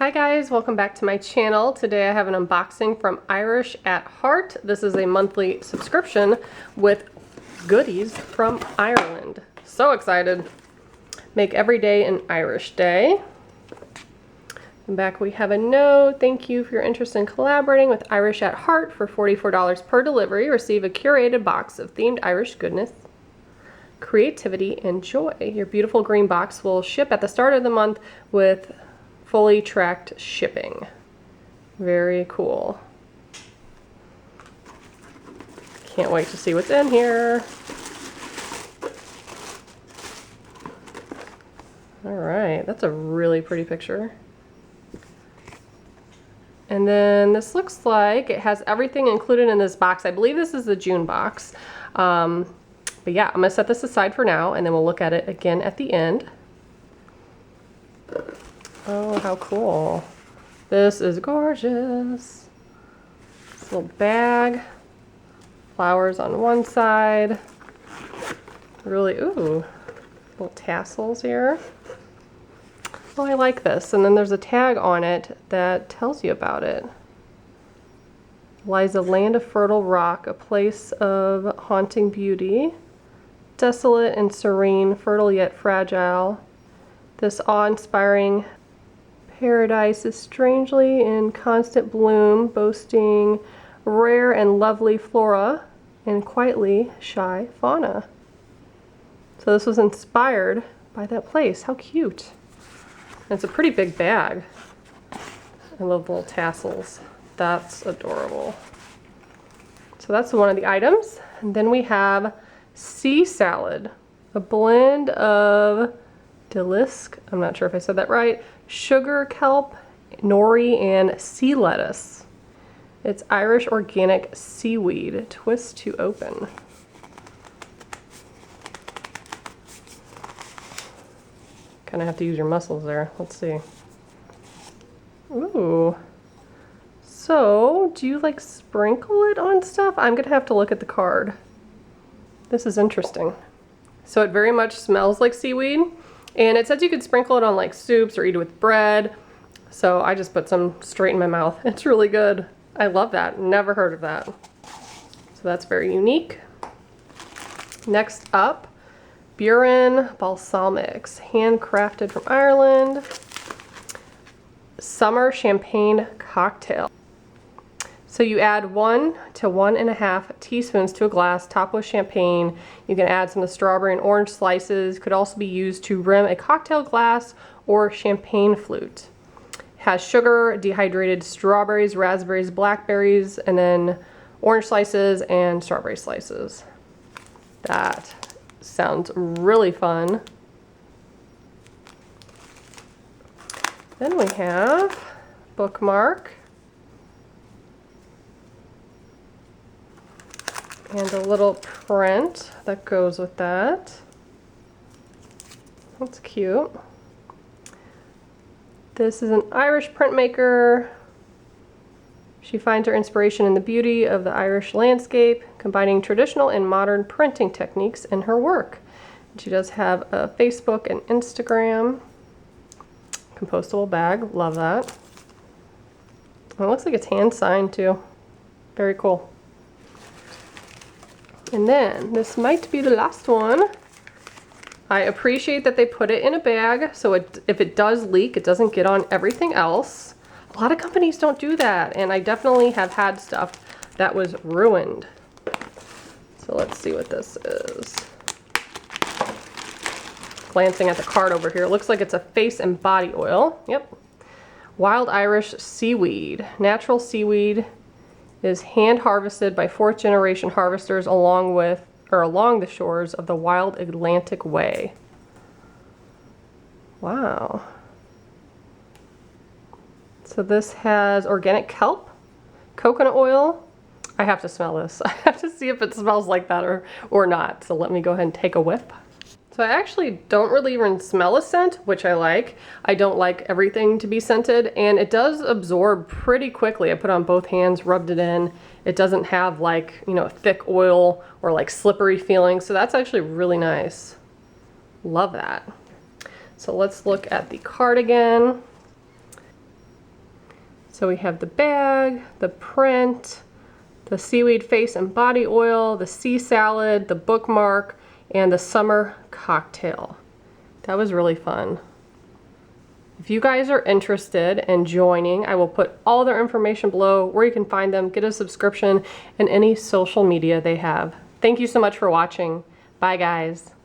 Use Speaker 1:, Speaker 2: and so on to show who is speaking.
Speaker 1: Hi guys, welcome back to my channel. Today I have an unboxing from Irish at Heart. This is a monthly subscription with goodies from Ireland. So excited. Make every day an Irish day. And back we have a note. Thank you for your interest in collaborating with Irish at Heart. For $44 per delivery, receive a curated box of themed Irish goodness, creativity, and joy. Your beautiful green box will ship at the start of the month with fully tracked shipping. Very cool. Can't wait to see what's in here. All right, that's a really pretty picture. And then this looks like it has everything included in this box. I believe this is the June box. But yeah, I'm gonna set this aside for now and then we'll look at it again at the end. Oh, how cool. This is gorgeous. This little bag. Flowers on one side. Really, ooh, little tassels here. Oh, I like this. And then there's a tag on it that tells you about it. Lies a land of fertile rock, a place of haunting beauty. Desolate and serene, fertile yet fragile. This awe-inspiring paradise is strangely in constant bloom, boasting rare and lovely flora and quietly shy fauna. So this was inspired by that place. How cute. And it's a pretty big bag. I love the little tassels. That's adorable. So that's one of the items. And then we have sea salad, a blend of delisk, I'm not sure if I said that right, sugar kelp, nori, and sea lettuce. It's Irish organic seaweed. Twist to open. Kind of have to use your muscles there. Let's see. Ooh. So, do you like sprinkle it on stuff? I'm gonna have to look at the card. This is interesting. So it very much smells like seaweed. And it says you could sprinkle it on like soups or eat it with bread. So I just put some straight in my mouth. It's really good. I love that. Never heard of that. So that's very unique. Next up, Burren balsamics, handcrafted from Ireland. Summer champagne cocktail. So you add 1 to 1.5 teaspoons to a glass, top with champagne. You can add some of the strawberry and orange slices. Could also be used to rim a cocktail glass or champagne flute. Has sugar, dehydrated strawberries, raspberries, blackberries, and then orange slices and strawberry slices. That sounds really fun. Then we have Bookmark. And a little print that goes with that. That's cute. This is an Irish printmaker. She finds her inspiration in the beauty of the Irish landscape, combining traditional and modern printing techniques in her work. She does have a Facebook and Instagram. Compostable bag, love that. And it looks like it's hand signed too. Very cool. And then, this might be the last one. I appreciate that they put it in a bag, so if it does leak, it doesn't get on everything else. A lot of companies don't do that, and I definitely have had stuff that was ruined. So let's see what this is. Glancing at the card over here, it looks like it's a face and body oil. Yep. Wild Irish seaweed. Natural seaweed is hand harvested by 4th generation harvesters along the shores of the wild Atlantic Way. Wow. So this has organic kelp, coconut oil. I have to smell this. I have to see if it smells like that or not. So let me go ahead and take a whiff. So I actually don't really even smell a scent, which I like. I don't like everything to be scented, and it does absorb pretty quickly. I put it on both hands, rubbed it in. It doesn't have like, you know, thick oil or like slippery feeling, so that's actually really nice. Love that. So let's look at the card again. So we have the bag, the print, the seaweed face and body oil, the sea salad, the bookmark, and the summer cocktail. That was really fun. If you guys are interested in joining, I will put all their information below, where you can find them, get a subscription, and any social media they have. Thank you so much for watching. Bye, guys.